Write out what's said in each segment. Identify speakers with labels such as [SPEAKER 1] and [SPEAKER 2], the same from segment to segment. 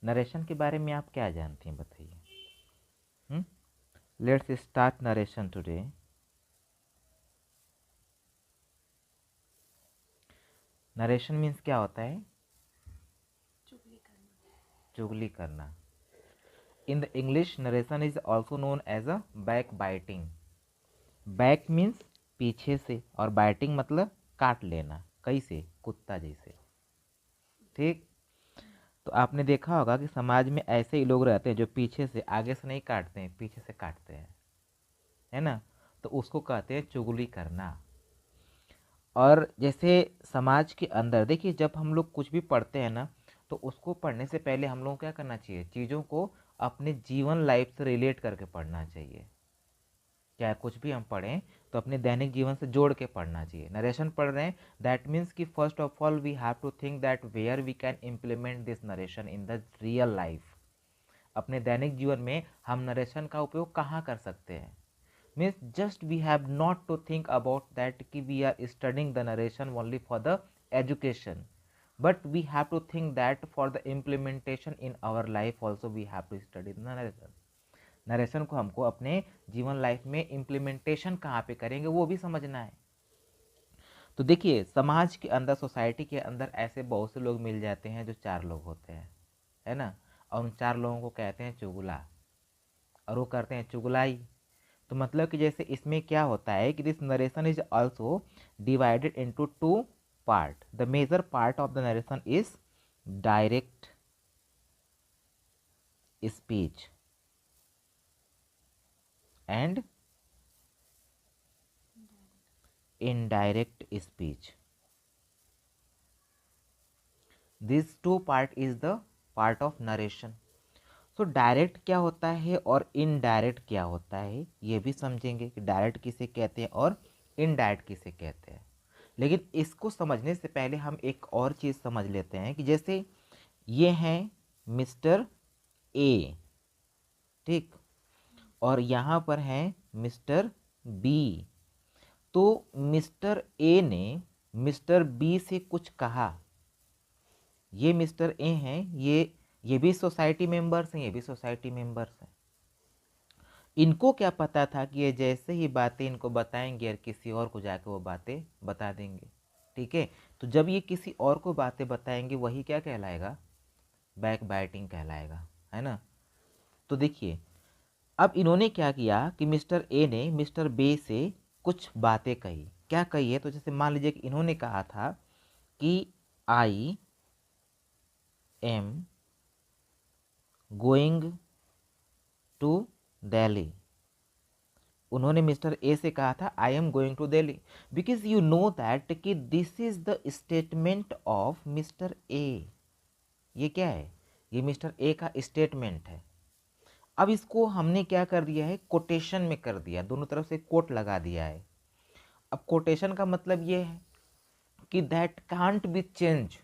[SPEAKER 1] Narration के बारे में आप क्या जानती हैं, बताइए। Let's start narration today. Narration means क्या होता है? चुगली करना। In the English, narration is also known as a back biting. Back means पीछे से, और बाइटिंग मतलब काट लेना, कैसे? कुत्ता जैसे। ठीक। तो आपने देखा होगा कि समाज में ऐसे ही लोग रहते हैं जो पीछे से, आगे से नहीं काटते हैं, पीछे से काटते हैं, है ना? तो उसको कहते हैं चुगली करना। और जैसे समाज के अंदर देखिए, जब हम लोग कुछ भी पढ़ते हैं ना, तो उसको पढ़ने से पहले हम लोगों को क्या करना चाहिए? चीज़ों को अपने जीवन लाइफ से रिलेट करके पढ़ना चाहिए। चाहे कुछ भी हम पढ़ें तो अपने दैनिक जीवन से जोड़ के पढ़ना चाहिए। नरेशन पढ़ रहे हैं, दैट मीन्स कि first of all we have to think that where we can implement this narration in the real life. अपने दैनिक जीवन में हम नरेशन का उपयोग कहाँ कर सकते हैं? Means just we have not to think about that कि we are studying the narration only for the education, but we have to think that for the implementation in our life also we have to study the narration. Narration को हमको अपने जीवन life में implementation कहाँ पे करेंगे वो भी समझना है। तो देखिए, समाज के अंदर, सोसाइटी के अंदर ऐसे बहुत से लोग मिल जाते हैं जो चार लोग होते हैं, है ना? और उन चार लोगों को कहते हैं चुगला, और वो करते हैं चुगलाई। तो मतलब कि जैसे इसमें क्या होता है कि this narration is also divided into two part. The major part of the narration is direct speech and indirect speech. This two part is the part of narration. So direct क्या होता है और इनडायरेक्ट क्या होता है, ये भी समझेंगे कि डायरेक्ट किसे कहते हैं और इनडायरेक्ट किसे कहते हैं। लेकिन इसको समझने से पहले हम एक और चीज़ समझ लेते हैं कि जैसे ये हैं मिस्टर ए, ठीक, और यहाँ पर हैं मिस्टर बी। तो मिस्टर ए ने मिस्टर बी से कुछ कहा। ये मिस्टर ए हैं, ये भी सोसाइटी मेंबर्स हैं, ये भी सोसाइटी मेंबर्स हैं। इनको क्या पता था कि ये जैसे ही बातें इनको बताएंगे और किसी और को जाकर वो बातें बता देंगे। ठीक है, तो जब ये किसी और को बातें बताएंगे वही क्या कहलाएगा? बैक बाइटिंग कहलाएगा, है ना? तो देखिए, अब इन्होंने क्या किया कि मिस्टर ए ने मिस्टर बी से कुछ बातें कही। क्या कही है? तो जैसे मान लीजिए कि इन्होंने कहा था कि I am going to Delhi. उन्होंने मिस्टर ए से कहा था I am going to Delhi, because you know that कि this is the statement of mister A. ये क्या है? ये मिस्टर ए का स्टेटमेंट है। अब इसको हमने क्या कर दिया है? कोटेशन में कर दिया, दोनों तरफ से कोट लगा दिया है। अब कोटेशन का मतलब ये है कि दैट कांट बी चेंज,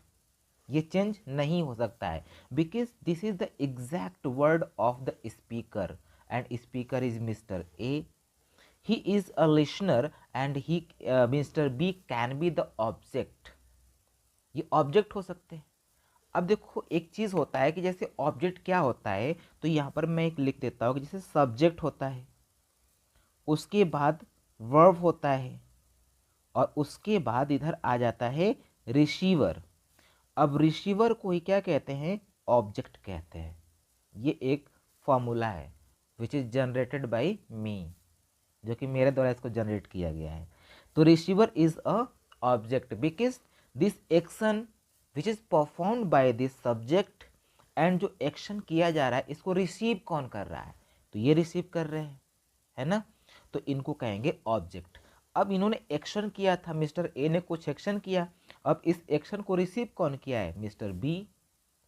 [SPEAKER 1] ये चेंज नहीं हो सकता है, because this is the exact word of the speaker, and speaker is mister A. He is a listener and he Mr. B can be the object। ये object हो सकते हैं। अब देखो, एक चीज़ होता है कि जैसे ऑब्जेक्ट क्या होता है, तो यहाँ पर मैं एक लिख देता हूँ कि जैसे सब्जेक्ट होता है, उसके बाद वर्ब होता है, और उसके बाद इधर आ जाता है रिसीवर। अब रिसीवर को ही क्या कहते हैं? ऑब्जेक्ट कहते हैं। ये एक फॉर्मूला है विच इज जनरेटेड बाय मी, जो कि मेरे द्वारा इसको जनरेट किया गया है। तो receiver is a object because this action which is performed by this subject, and जो एक्शन किया जा रहा है इसको रिसीव कौन कर रहा है? तो ये रिसीव कर रहे हैं, है ना? तो इनको कहेंगे ऑब्जेक्ट। अब इन्होंने एक्शन किया था, मिस्टर ए ने कुछ एक्शन किया, अब इस एक्शन को रिसीव कौन किया है? Mister B.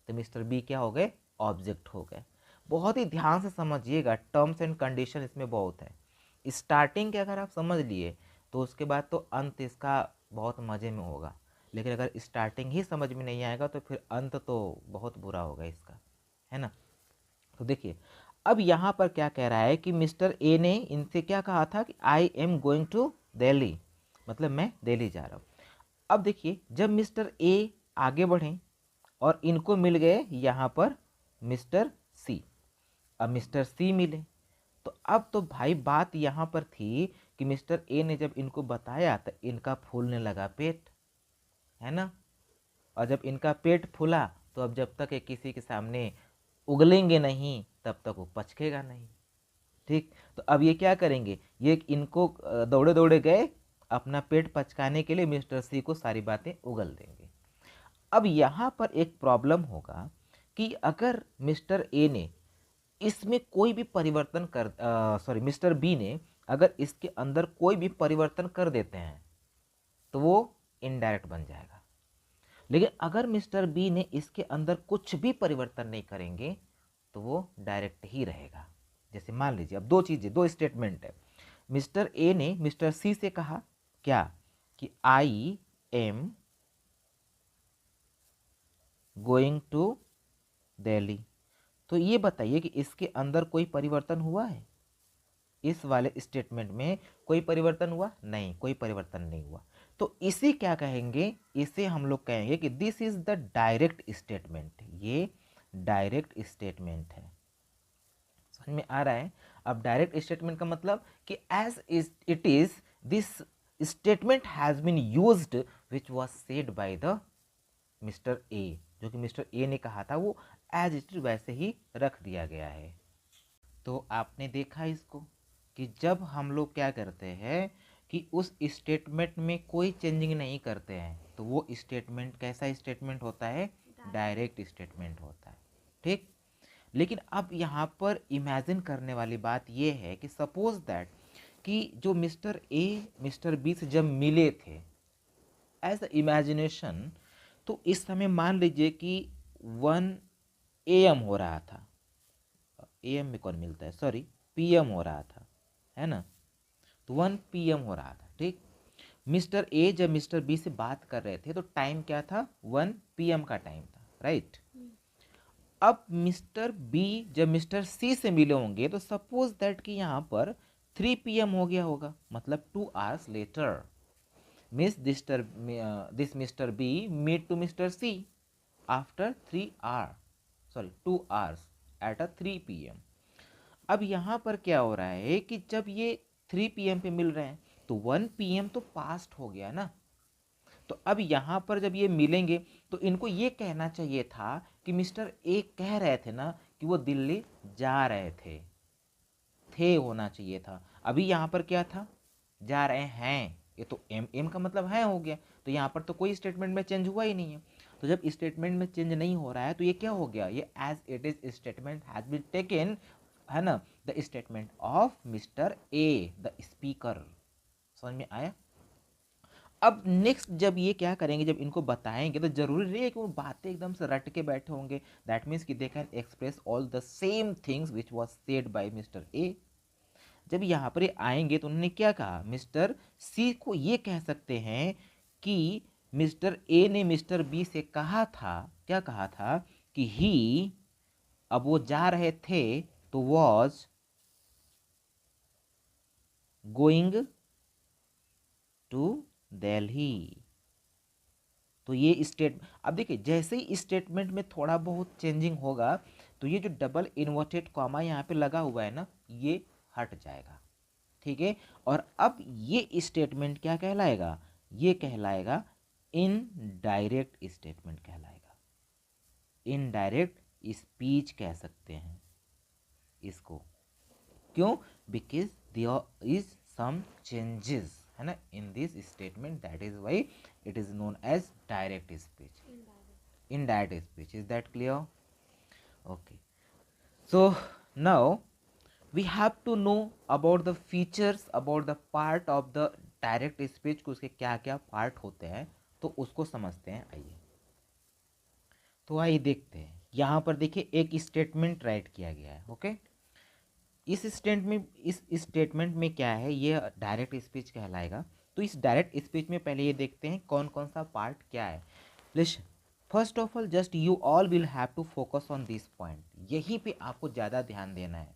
[SPEAKER 1] तो मिस्टर बी क्या हो गए? ऑब्जेक्ट हो गए। बहुत ही ध्यान से समझिएगा, टर्म्स एंड कंडीशन इसमें बहुत है। स्टार्टिंग के अगर आप समझ लिए तो उसके बाद तो अंत इसका बहुत मज़े में होगा, लेकिन अगर स्टार्टिंग ही समझ में नहीं आएगा तो फिर अंत तो बहुत बुरा होगा इसका, है ना? तो देखिए, अब यहाँ पर क्या कह रहा है कि मिस्टर ए ने इनसे क्या कहा था कि I am going to Delhi, मतलब मैं दिल्ली जा रहा हूँ। अब देखिए, जब मिस्टर ए आगे बढ़े और इनको मिल गए यहाँ पर मिस्टर सी। अब मिस्टर सी मिले, तो अब तो भाई बात यहाँ पर थी कि मिस्टर ए ने जब इनको बताया तो इनका फूलने लगा पेट, है ना। और जब इनका पेट फूला तो अब जब तक ये किसी के सामने उगलेंगे नहीं तब तक वो पचकेगा नहीं। ठीक, तो अब ये क्या करेंगे, ये इनको दौड़े दौड़े गए अपना पेट पचकाने के लिए, मिस्टर सी को सारी बातें उगल देंगे। अब यहाँ पर एक प्रॉब्लम होगा कि अगर मिस्टर ए ने इसमें कोई भी परिवर्तन कर सॉरी मिस्टर बी ने अगर इसके अंदर कोई भी परिवर्तन कर देते हैं तो वो इनडायरेक्ट बन जाएगा। लेकिन अगर मिस्टर बी ने इसके अंदर कुछ भी परिवर्तन नहीं करेंगे तो वो डायरेक्ट ही रहेगा। जैसे मान लीजिए अब दो चीज़ें, दो स्टेटमेंट है। मिस्टर ए ने मिस्टर सी से कहा क्या कि I am going to Delhi. तो ये बताइए कि इसके अंदर कोई परिवर्तन हुआ है? इस वाले स्टेटमेंट में कोई परिवर्तन हुआ? नहीं, कोई परिवर्तन नहीं हुआ। तो इसे क्या कहेंगे? इसे हम लोग कहेंगे कि this is the direct statement. ये डायरेक्ट स्टेटमेंट है। समझ में आ रहा है? अब डायरेक्ट स्टेटमेंट का मतलब कि as it is this statement has been used which was said by the mister A. जो कि मिस्टर ए ने कहा था वो एज इट इज वैसे ही रख दिया गया है। तो आपने देखा इसको कि जब हम लोग क्या करते हैं कि उस स्टेटमेंट में कोई चेंजिंग नहीं करते हैं तो वो स्टेटमेंट कैसा स्टेटमेंट होता है? डायरेक्ट स्टेटमेंट होता है। ठीक, लेकिन अब यहाँ पर इमेजिन करने वाली बात ये है कि सपोज दैट कि जो मिस्टर ए मिस्टर बी से जब मिले थे एज अ इमेजिनेशन, तो इस समय मान लीजिए कि 1 AM हो रहा था। AM में कौन मिलता है, सॉरी PM हो रहा था, है ना। तो 1 PM हो रहा था। ठीक, मिस्टर ए जब मिस्टर बी से बात कर रहे थे तो टाइम क्या था? 1 PM का टाइम था, राइट। अब मिस्टर बी जब मिस्टर सी से मिले होंगे तो सपोज दैट कि यहाँ पर 3 PM हो गया होगा, मतलब 2 hours later miss this mister B meet to mister C after 2 hours at a 3 PM। अब यहाँ पर क्या हो रहा है कि जब ये 3 PM पे मिल रहे हैं तो 1 PM तो पास्ट हो गया ना। तो अब यहाँ पर जब ये मिलेंगे तो इनको ये कहना चाहिए था कि मिस्टर ए कह रहे थे ना कि वो दिल्ली जा रहे थे होना चाहिए था। अभी यहाँ पर क्या था? जा रहे हैं। ये तो एम का मतलब है हो गया, तो यहाँ पर तो कोई स्टेटमेंट में चेंज हुआ ही नहीं है। तो जब स्टेटमेंट में चेंज नहीं हो रहा है तो ये क्या हो गया? ये as it is statement has been taken, है ना, the statement of mister A the speaker. समझ में आया? अब नेक्स्ट जब ये क्या करेंगे, जब इनको बताएंगे तो जरूरी नहीं है कि वो बातें एकदम से रट के बैठे होंगे। दैट मीन्स कि they can express all the same things which was said bye mister A. जब यहाँ पर आएंगे तो उन्होंने क्या कहा? मिस्टर सी को ये कह सकते हैं कि मिस्टर ए ने मिस्टर बी से कहा था, क्या कहा था कि ही, अब वो जा रहे थे तो वॉज गोइंग टू दिल्ली। तो ये स्टेट, अब देखिए जैसे ही स्टेटमेंट में थोड़ा बहुत चेंजिंग होगा तो ये जो डबल इन्वर्टेड कॉमा यहाँ पे लगा हुआ है ना, ये हट जाएगा। ठीक है, और अब ये स्टेटमेंट क्या कहलाएगा? ये कहलाएगा इनडायरेक्ट स्टेटमेंट कहलाएगा। इनडायरेक्ट स्पीच कह सकते हैं इसको। क्यों? Because there is some changes, है ना, in this statement, that is why it is known as direct speech, indirect speech. Is that clear? Okay, so now we have to know about the features, about the part of the direct speech कि उसके क्या क्या part होते हैं, तो उसको समझते हैं। आइए, तो आइए देखते हैं। यहाँ पर देखिए एक स्टेटमेंट राइट किया गया है। ओके, इस स्टेटमेंट में क्या है? ये डायरेक्ट स्पीच कहलाएगा। तो इस डायरेक्ट स्पीच में पहले ये देखते हैं कौन कौन सा पार्ट क्या है। List, first of all just you all will have to focus on this point. यहीं पे आपको ज़्यादा ध्यान देना है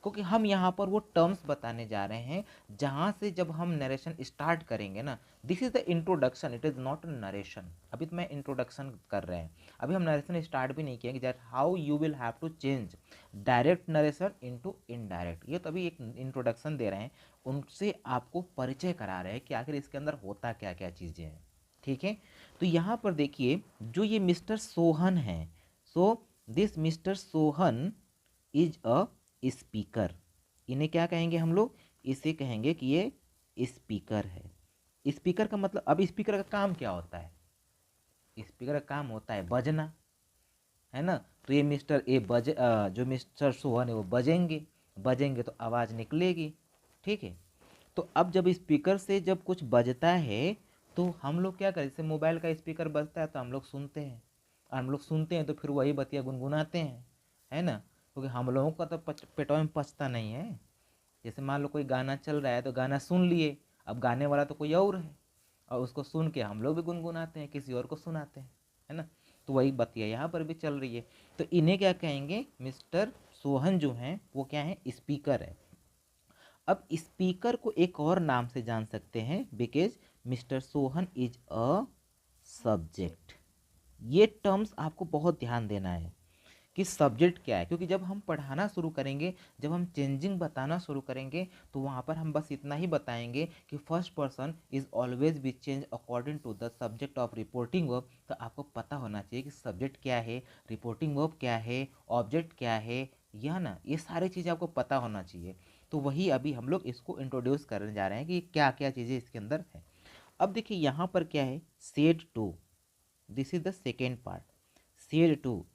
[SPEAKER 1] क्योंकि हम यहाँ पर वो टर्म्स बताने जा रहे हैं जहाँ से जब हम नरेशन स्टार्ट करेंगे ना, this is the introduction, it is not a narration. अभी तो मैं इंट्रोडक्शन कर रहे हैं, अभी हम नरेशन स्टार्ट भी नहीं किए, that how you will have to change direct narration into indirect. ये तो अभी एक इंट्रोडक्शन दे रहे हैं, उनसे आपको परिचय करा रहे हैं कि आखिर इसके अंदर होता क्या क्या चीज़ें हैं। ठीक है, तो यहाँ पर देखिए जो ये मिस्टर सोहन है, so this mister Sohan is a speaker. इन्हें क्या कहेंगे हम लोग, इसे कहेंगे कि ये स्पीकर है। स्पीकर का मतलब, अब स्पीकर का काम क्या होता है, स्पीकर का काम होता है बजना, है ना। तो ये मिस्टर ए जो मिस्टर सोहन है वो बजेंगे, बजेंगे तो आवाज़ निकलेगी। ठीक है, तो अब जब स्पीकर से जब कुछ बजता है तो हम लोग क्या करें, जैसे मोबाइल का स्पीकर बजता है तो हम लोग सुनते हैं, और हम लोग सुनते हैं तो फिर वही बतिया गुनगुनाते हैं, है ना। क्योंकि हम लोगों का तो पेटों में पचता नहीं है। जैसे मान लो कोई गाना चल रहा है तो गाना सुन लिए, अब गाने वाला तो कोई और है, और उसको सुन के हम लोग भी गुनगुनाते हैं, किसी और को सुनाते हैं, है ना। तो वही बतिया यहाँ पर भी चल रही है। तो इन्हें क्या कहेंगे, मिस्टर सोहन जो हैं वो क्या है, स्पीकर है। अब स्पीकर को एक और नाम से जान सकते हैं, because mister Sohan is a subject. ये टर्म्स आपको बहुत ध्यान देना है कि सब्जेक्ट क्या है, क्योंकि जब हम पढ़ाना शुरू करेंगे, जब हम चेंजिंग बताना शुरू करेंगे, तो वहाँ पर हम बस इतना ही बताएंगे कि first person is always be change according to the subject of reporting verb. तो आपको पता होना चाहिए कि सब्जेक्ट क्या है, रिपोर्टिंग वर्ब क्या है, ऑब्जेक्ट क्या है, यह ना, ये सारी चीज़ें आपको पता होना चाहिए। तो वही अभी हम लोग इसको इंट्रोड्यूस करने जा रहे हैं कि क्या क्या चीज़ें इसके अंदर है। अब देखिए यहाँ पर क्या है, said to, this is the second part, said to.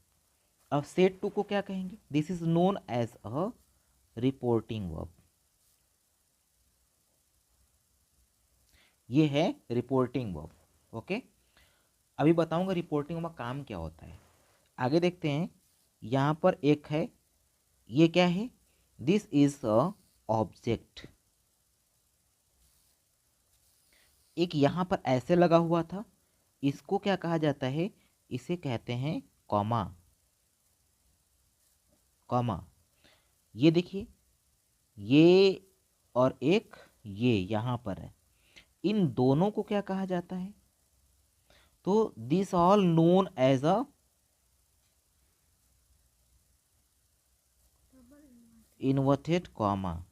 [SPEAKER 1] अब सेट टू को क्या कहेंगे, this is known as a reporting verb. ये है रिपोर्टिंग वर्ब। ओके, अभी बताऊंगा रिपोर्टिंग वर्ब का काम क्या होता है। आगे देखते हैं, यहां पर एक है, ये क्या है, दिस इज अ ऑब्जेक्ट। एक यहां पर ऐसे लगा हुआ था, इसको क्या कहा जाता है, इसे कहते हैं कॉमा। कॉमा, ये देखिए, ये और एक ये यहां पर है, इन दोनों को क्या कहा जाता है, तो this all known as a inverted comma.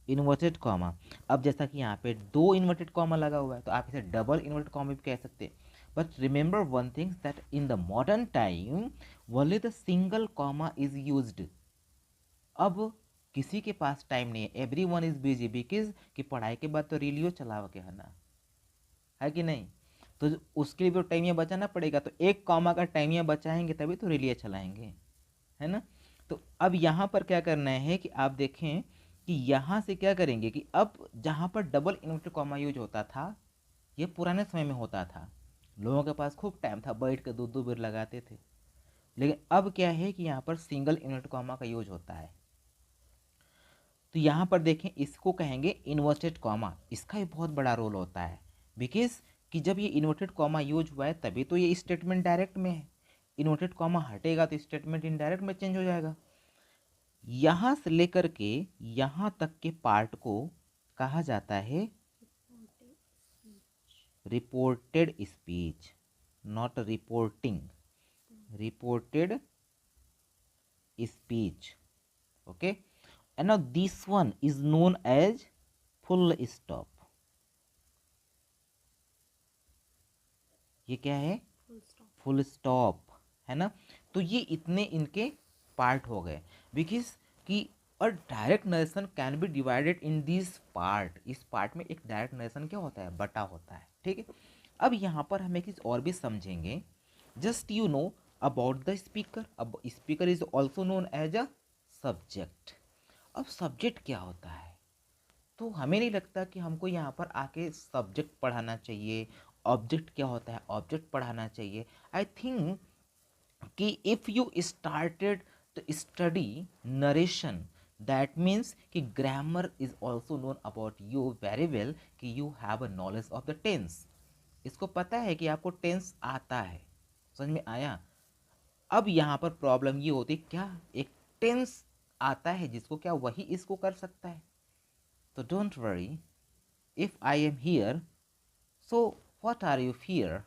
[SPEAKER 1] Inverted comma, अब जैसा कि यहाँ पे दो इन्वर्टेड कॉमा लगा हुआ है तो आप इसे डबल इन्वर्टेड कॉमा भी कह सकते हैं। But remember one thing, that in the modern time only the single comma is used. अब किसी के पास टाइम नहीं है, every one is busy, because कि पढ़ाई के बाद तो रीलियो चलाओ के, है ना, है कि नहीं। तो उसके लिए भी टाइमिया बचाना पड़ेगा, तो एक कॉमा का टाइमिया बचाएंगे तभी तो रिलिया चलाएंगे, है ना। तो अब यहाँ पर क्या करना है कि आप देखें कि यहाँ से क्या करेंगे कि अब जहाँ पर डबल इन्वर्टेड कॉमा यूज होता था, ये पुराने समय में होता था, लोगों के पास खूब टाइम था, बैठ के दो दो बेर लगाते थे। लेकिन अब क्या है कि यहाँ पर सिंगल इन्वर्टेड कॉमा का यूज होता है। तो यहाँ पर देखें, इसको कहेंगे इन्वर्टेड कॉमा, इसका भी बहुत बड़ा रोल होता है, बिकॉज कि जब ये इन्वर्टेड कॉमा यूज हुआ है तभी तो ये स्टेटमेंट डायरेक्ट में है। इन्वर्टेड कॉमा हटेगा तो स्टेटमेंट इनडायरेक्ट में चेंज हो जाएगा। यहाँ से लेकर के यहाँ तक के पार्ट को कहा जाता है reported speech, not reporting, reported speech. Okay, and now this one is known as full stop. ये क्या है, फुल स्टॉप, है ना। तो ये इतने इनके पार्ट हो गए, बिकॉज कि और direct narration can be divided in this part. इस पार्ट में एक डायरेक्ट नरेशन क्या होता है, बटा होता है। ठीक है, अब यहाँ पर हम एक चीज़ और भी समझेंगे, just you know about the speaker. अब speaker is also known as a subject. अब सब्जेक्ट क्या होता है, तो हमें नहीं लगता कि हमको यहाँ पर आके सब्जेक्ट पढ़ाना चाहिए, ऑब्जेक्ट क्या होता है ऑब्जेक्ट पढ़ाना चाहिए। आई थिंक कि if you started the study narration, that means कि grammar is also known about you very well, कि you have a knowledge of the tense. इसको पता है कि आपको टेंस आता है, समझ में आया। अब यहाँ पर प्रॉब्लम ये होती क्या, एक टेंस आता है जिसको, क्या वही इसको कर सकता है। तो don't worry, if I am here so what are you fear,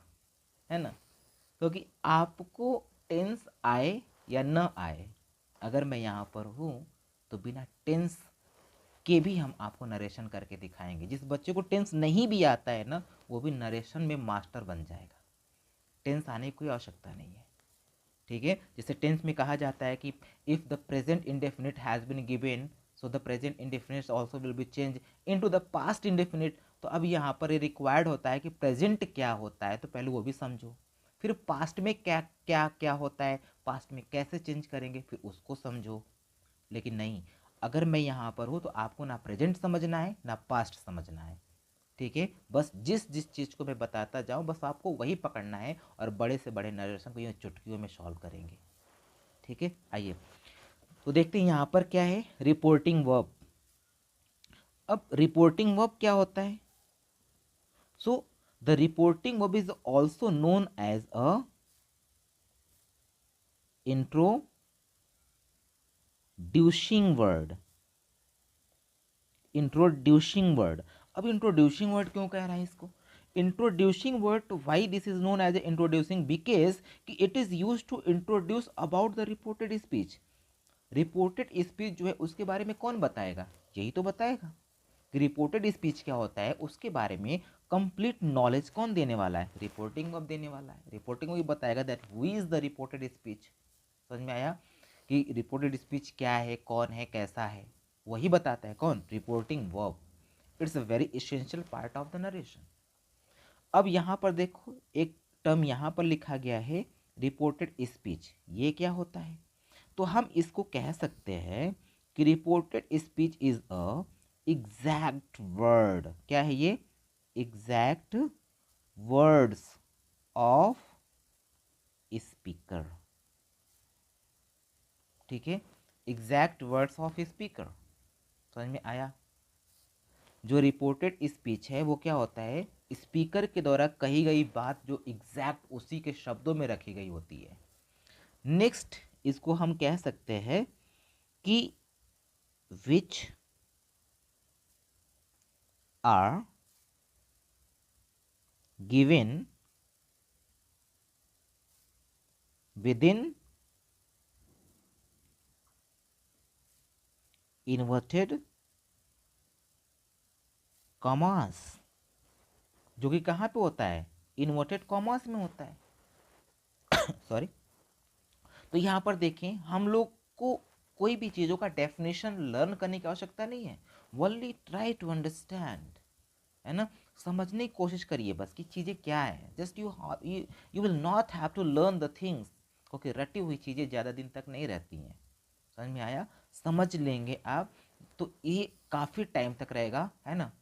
[SPEAKER 1] है ना। क्योंकि आपको टेंस आए या न आए, अगर मैं यहाँ पर हूँ तो बिना टेंस के भी हम आपको नरेशन करके दिखाएंगे। जिस बच्चे को टेंस नहीं भी आता है ना, वो भी नरेशन में मास्टर बन जाएगा। टेंस आने की कोई आवश्यकता नहीं है, ठीक है। जैसे टेंस में कहा जाता है कि if the present indefinite has been given so the present indefinite also will be change into the past indefinite. तो अब यहाँ पर ये रिक्वायर्ड होता है कि प्रेजेंट क्या होता है तो पहले वो भी समझो, फिर पास्ट में क्या क्या क्या होता है, पास्ट में कैसे चेंज करेंगे, फिर उसको समझो। लेकिन नहीं, अगर मैं यहाँ पर हूँ तो आपको ना प्रेजेंट समझना है ना पास्ट समझना है, ठीक है। बस जिस जिस चीज़ को मैं बताता जाऊँ बस आपको वही पकड़ना है, और बड़े से बड़े नरेशन को यूँ चुटकियों में सॉल्व करेंगे, ठीक है। आइए तो देखते हैं यहाँ पर क्या है, रिपोर्टिंग वर्ब। अब रिपोर्टिंग वर्ब क्या होता है? So the reporting verb is also known as a introducing word. Introducing word, अब इंट्रोड्यूसिंग वर्ड क्यों कह रहा है इसको? Introducing word, why this is known as a introducing, because कि it is use to introduce about the reported speech. Reported speech जो है उसके बारे में कौन बताएगा? यही तो बताएगा कि रिपोर्टेड स्पीच क्या होता है, उसके बारे में कंप्लीट नॉलेज कौन देने वाला है? रिपोर्टिंग वर्ब देने वाला है। रिपोर्टिंग वर्ब बताएगा that who is the reported speech. समझ में आया कि रिपोर्टेड स्पीच क्या है, कौन है, कैसा है, वही बताता है कौन? Reporting verb. It's a very essential part of the narration. अब यहाँ पर देखो एक टर्म यहाँ पर लिखा गया है रिपोर्टेड स्पीच, ये क्या होता है? तो हम इसको कह सकते हैं कि reported speech is a exact word. क्या है ये? एग्जैक्ट वर्ड्स ऑफ स्पीकर, ठीक है। एग्जैक्ट वर्ड्स ऑफ स्पीकर, समझ में आया? जो रिपोर्टेड स्पीच है वो क्या होता है? स्पीकर के द्वारा कही गई बात जो एग्जैक्ट उसी के शब्दों में रखी गई होती है। नेक्स्ट इसको हम कह सकते हैं कि which are given within inverted commas, जो कि कहाँ पे होता है? इन्वर्टेड कॉमास में होता है। सॉरी। तो यहाँ पर देखें, हम लोग को कोई भी चीज़ों का डेफिनेशन लर्न करने की आवश्यकता नहीं है, ओनली ट्राई टू अंडरस्टैंड, है ना। समझने की कोशिश करिए बस कि चीज़ें क्या है। Just you will not have to learn the things, क्योंकि रटी हुई चीज़ें ज़्यादा दिन तक नहीं रहती हैं। समझ में आया? समझ लेंगे आप तो ये काफ़ी टाइम तक रहेगा, है ना,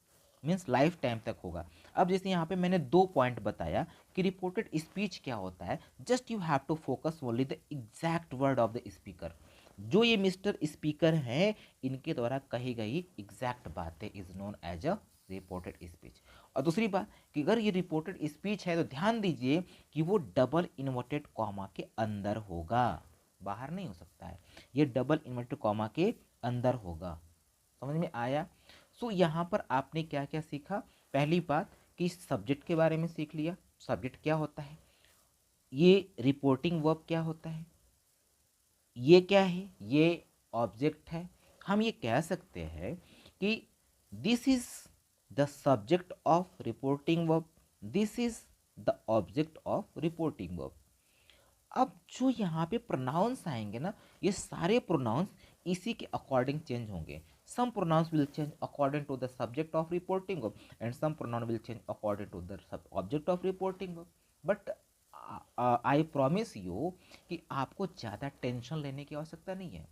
[SPEAKER 1] मीन्स लाइफ टाइम तक होगा। अब जैसे यहाँ पे मैंने 2 पॉइंट बताया कि रिपोर्टेड स्पीच क्या होता है, just you have to focus only the exact word of the speaker. जो ये मिस्टर स्पीकर हैं इनके द्वारा कही गई एग्जैक्ट बातें is known as a reported speech. और दूसरी बात कि अगर ये रिपोर्टेड स्पीच है तो ध्यान दीजिए कि वो डबल इन्वर्टेड कॉमा के अंदर होगा, बाहर नहीं हो सकता है, ये डबल इन्वर्टेड कॉमा के अंदर होगा। समझ में आया? सो यहाँ पर आपने क्या क्या सीखा? पहली बात कि सब्जेक्ट के बारे में सीख लिया, सब्जेक्ट क्या होता है, ये रिपोर्टिंग वर्ब क्या होता है, ये क्या है, ये ऑब्जेक्ट है। हम ये कह सकते हैं कि this is the subject of reporting verb, this is the object of reporting verb. अब जो यहाँ पे प्रोनाउंस आएंगे ना, ये सारे प्रोनाउंस इसी के अकॉर्डिंग चेंज होंगे। Some pronouns will change according to the subject of reporting verb and some pronoun will change according to the sub object of reporting verb. But I promise you कि आपको ज़्यादा tension लेने की आवश्यकता नहीं है।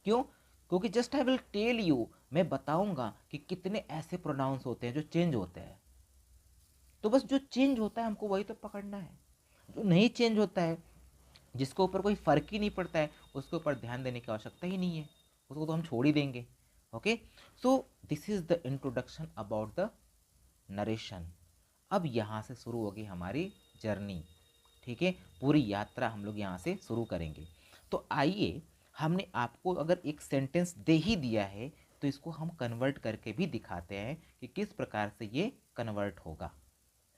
[SPEAKER 1] क्यों? क्योंकि just I will tell you, मैं बताऊंगा कि कितने ऐसे प्रोनाउंस होते हैं जो चेंज होते हैं। तो बस जो चेंज होता है हमको वही तो पकड़ना है, जो नहीं चेंज होता है, जिसके ऊपर कोई फर्क ही नहीं पड़ता है, उसके ऊपर ध्यान देने की आवश्यकता ही नहीं है, उसको तो हम छोड़ ही देंगे। Okay, so this is the introduction about the narration. अब यहाँ से शुरू होगी हमारी जर्नी, ठीक है, पूरी यात्रा हम लोग यहाँ से शुरू करेंगे। तो आइए हमने आपको अगर एक सेंटेंस दे ही दिया है तो इसको हम कन्वर्ट करके भी दिखाते हैं कि किस प्रकार से ये कन्वर्ट होगा,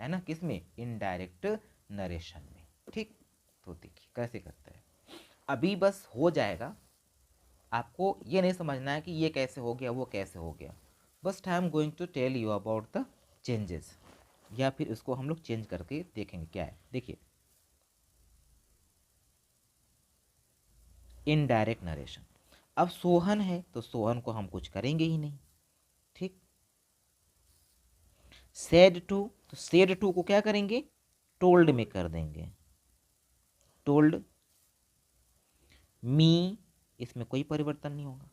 [SPEAKER 1] है ना, किस में, इनडायरेक्ट नरेशन में। ठीक, तो देखिए कैसे करते हैं। अभी बस हो जाएगा, आपको ये नहीं समझना है कि ये कैसे हो गया वो कैसे हो गया, बस I am going to tell you about the changes, या फिर इसको हम लोग चेंज करके देखेंगे क्या है। देखिए, इनडायरेक्ट नरेशन, अब सोहन है तो सोहन को हम कुछ करेंगे ही नहीं। ठीक, सेड टू, तो सेड टू को क्या करेंगे, टोल्ड में कर देंगे, टोल्ड मी, इसमें कोई परिवर्तन नहीं होगा।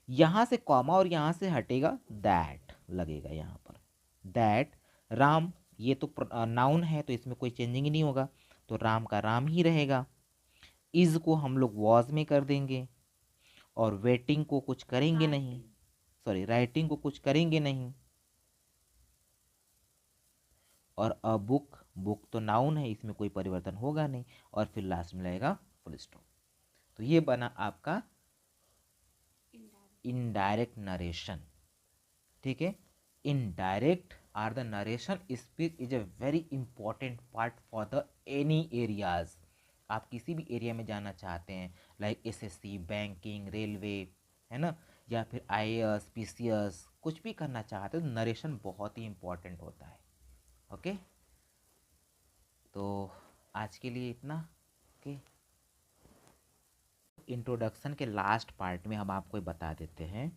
[SPEAKER 1] यहां से कॉमा और यहां से हटेगा, दैट लगेगा यहां पर, दैट। राम, ये तो नाउन है तो इसमें कोई चेंजिंग ही नहीं होगा, तो राम का राम ही रहेगा। इज को हम लोग वॉज में कर देंगे, और वेटिंग को कुछ करेंगे नहीं, सॉरी राइटिंग को कुछ करेंगे नहीं। और अ बुक, बुक तो नाउन है, इसमें कोई परिवर्तन होगा नहीं, और फिर लास्ट में लगेगा फुल स्टॉप। तो ये बना आपका इनडायरेक्ट नरेशन। ठीक है, indirect or the narration speech is a very important part for the any areas. आप किसी भी एरिया में जाना चाहते हैं, लाइक एसएससी, बैंकिंग, रेलवे, है ना, या फिर आईएएस, पीसीएस, कुछ भी करना चाहते हो, नरेशन बहुत ही इंपॉर्टेंट होता है। ओके, तो आज के लिए इतना। ओके, इंट्रोडक्शन के लास्ट पार्ट में हम आपको बता देते हैं,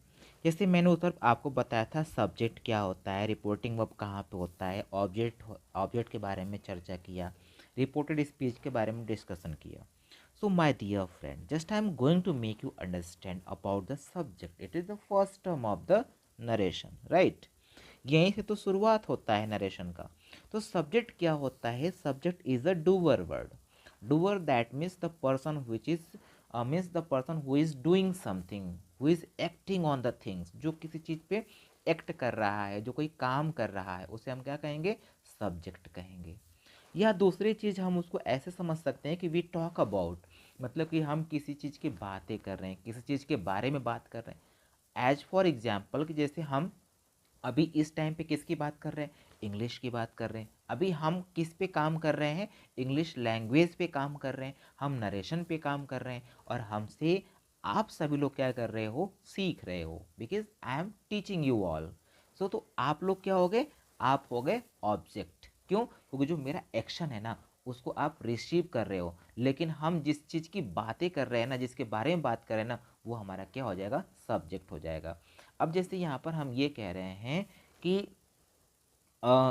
[SPEAKER 1] जैसे मैंने उस वक्त आपको बताया था सब्जेक्ट क्या होता है, रिपोर्टिंग वर्ब कहाँ पे होता है, ऑब्जेक्ट, ऑब्जेक्ट के बारे में चर्चा किया, रिपोर्टेड स्पीच के बारे में डिस्कशन किया। So my dear friend, just I am going to make you understand about the subject, it is the first term of the narration, right. यहीं से तो शुरुआत होता है नरेशन का। तो सब्जेक्ट क्या होता है, subject is a doer word, doer that means the person which is, means the person who is doing something, who is acting on the things, जो किसी चीज़ पे एक्ट कर रहा है, जो कोई काम कर रहा है, उसे हम क्या कहेंगे, सब्जेक्ट कहेंगे। या दूसरी चीज़ हम उसको ऐसे समझ सकते हैं कि वी टॉक अबाउट, मतलब कि हम किसी चीज़ की बातें कर रहे हैं, किसी चीज़ के बारे में बात कर रहे हैं। एज फॉर एग्जाम्पल कि जैसे हम अभी इस टाइम पे किसकी बात कर रहे हैं, इंग्लिश की बात कर रहे हैं। अभी हम किस पे काम कर रहे हैं, इंग्लिश लैंग्वेज पे काम कर रहे हैं, हम नरेशन पे काम कर रहे हैं, और हमसे आप सभी लोग क्या कर रहे हो, सीख रहे हो, because I am teaching you all. So तो आप लोग क्या हो गए, आप हो गए ऑब्जेक्ट। क्यों, क्योंकि जो मेरा एक्शन है ना उसको आप रिसीव कर रहे हो, लेकिन हम जिस चीज़ की बातें कर रहे हैं ना, जिसके बारे में बात कर रहे हैं ना, वो हमारा क्या हो जाएगा, सब्जेक्ट हो जाएगा। अब जैसे यहाँ पर हम ये कह रहे हैं कि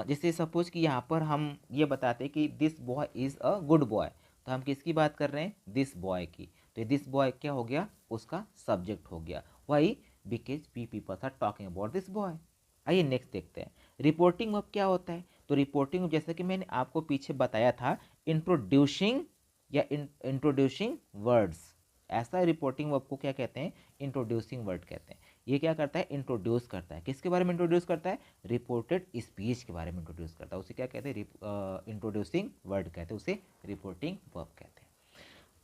[SPEAKER 1] जैसे सपोज कि यहाँ पर हम ये बताते हैं कि this boy is a good boy, तो हम किसकी बात कर रहे हैं, दिस बॉय की। तो दिस बॉय क्या हो गया, उसका सब्जेक्ट हो गया। Why, because we people are talking about this boy. आइए नेक्स्ट देखते हैं, रिपोर्टिंग वर्ब क्या होता है। तो रिपोर्टिंग, जैसे कि मैंने आपको पीछे बताया था, इंट्रोड्यूसिंग या इंट्रोड्यूसिंग वर्ड्स, ऐसा रिपोर्टिंग वर्ब को क्या कहते हैं, इंट्रोड्यूसिंग वर्ड कहते हैं। ये क्या करता है, इंट्रोड्यूस करता है, किसके बारे में इंट्रोड्यूस करता है, रिपोर्टेड स्पीच के बारे में इंट्रोड्यूस करता है, उसे क्या कहते हैं, इंट्रोड्यूसिंग वर्ड कहते हैं, उसे रिपोर्टिंग वर्ब कहते हैं।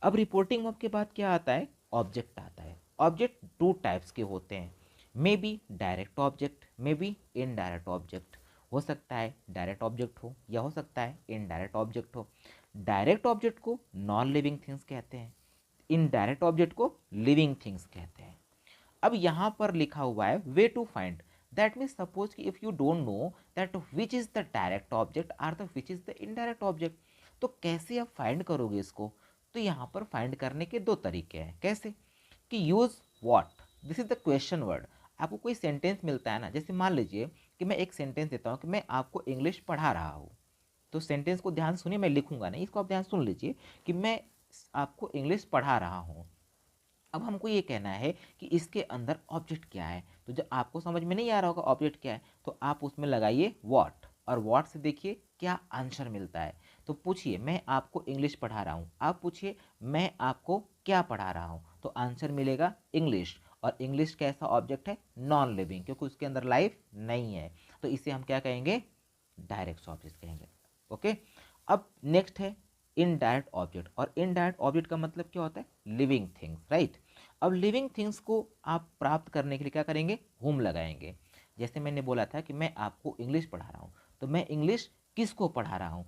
[SPEAKER 1] अब रिपोर्टिंग वर्ब के बाद क्या आता है, ऑब्जेक्ट आता है। ऑब्जेक्ट दो टाइप्स के होते हैं, may be direct object, may be indirect object. हो सकता है डायरेक्ट ऑब्जेक्ट हो या हो सकता है इनडायरेक्ट ऑब्जेक्ट हो। डायरेक्ट ऑब्जेक्ट को नॉन लिविंग थिंग्स कहते हैं, इनडायरेक्ट ऑब्जेक्ट को लिविंग थिंग्स कहते हैं। अब यहाँ पर लिखा हुआ है way to find, that means suppose कि if you don't know that which is the direct object or the which is the indirect object, तो कैसे आप फाइंड करोगे इसको। तो यहाँ पर फाइंड करने के दो तरीके हैं, कैसे कि use what, this is the question word. आपको कोई सेंटेंस मिलता है ना, जैसे मान लीजिए कि मैं एक सेंटेंस देता हूँ कि मैं आपको इंग्लिश पढ़ा रहा हूँ, तो सेंटेंस को ध्यान सुनिए, मैं लिखूंगा नहीं, इसको आप ध्यान सुन लीजिए कि मैं आपको इंग्लिश पढ़ा रहा हूँ। अब हमको ये कहना है कि इसके अंदर ऑब्जेक्ट क्या है, तो जब आपको समझ में नहीं आ रहा होगा ऑब्जेक्ट क्या है, तो आप उसमें लगाइए व्हाट, और व्हाट से देखिए क्या आंसर मिलता है। तो पूछिए मैं आपको इंग्लिश पढ़ा रहा हूँ, आप पूछिए मैं आपको क्या पढ़ा रहा हूँ, तो आंसर मिलेगा इंग्लिश। और इंग्लिश कैसा ऑब्जेक्ट है, नॉन लिविंग, क्योंकि उसके अंदर लाइफ नहीं है, तो इसे हम क्या कहेंगे, डायरेक्ट ऑब्जेक्ट कहेंगे। ओके, अब नेक्स्ट है इनडायरेक्ट ऑब्जेक्ट, और इनडायरेक्ट ऑब्जेक्ट का मतलब क्या होता है, लिविंग थिंग्स, राइट। अब लिविंग थिंग्स को आप प्राप्त करने के लिए क्या करेंगे, होम लगाएंगे। जैसे मैंने बोला था कि मैं आपको इंग्लिश पढ़ा रहा हूँ, तो मैं इंग्लिश किसको पढ़ा रहा हूँ,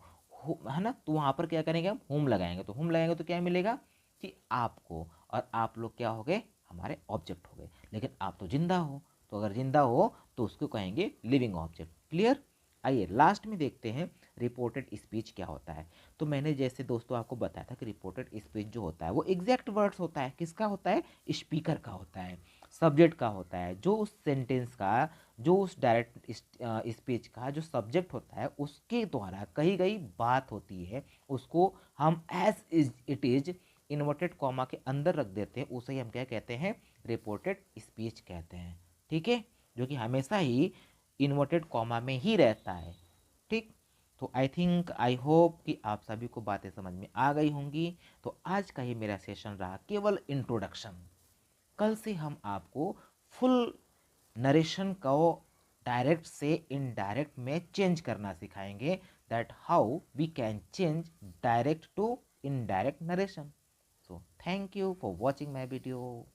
[SPEAKER 1] है ना, तो वहाँ पर क्या करेंगे हम, होम लगाएंगे। तो होम लगाएंगे तो क्या मिलेगा कि आपको, और आप लोग क्या हो गए, हमारे ऑब्जेक्ट हो गए। लेकिन आप तो जिंदा हो, तो अगर जिंदा हो तो उसको कहेंगे लिविंग ऑब्जेक्ट। क्लियर। आइए लास्ट में देखते हैं रिपोर्टेड स्पीच क्या होता है। तो मैंने जैसे दोस्तों आपको बताया था कि रिपोर्टेड स्पीच जो होता है वो एग्जैक्ट वर्ड्स होता है, किसका होता है, स्पीकर का होता है, सब्जेक्ट का होता है, जो उस सेंटेंस का, जो उस डायरेक्ट स्पीच का जो सब्जेक्ट होता है उसके द्वारा कही गई बात होती है, उसको हम as is it is inverted comma के अंदर रख देते हैं, उसे ही हम क्या कहते हैं, रिपोर्टेड स्पीच कहते हैं। ठीक है, जो कि हमेशा ही इन्वर्टेड कॉमा में ही रहता है। ठीक, तो आई थिंक, आई होप कि आप सभी को बातें समझ में आ गई होंगी। तो आज का ये मेरा सेशन रहा केवल इंट्रोडक्शन। कल से हम आपको फुल नरेशन को डायरेक्ट से इनडायरेक्ट में चेंज करना सिखाएंगे, that how we can change direct to indirect narration. So thank you for watching my video.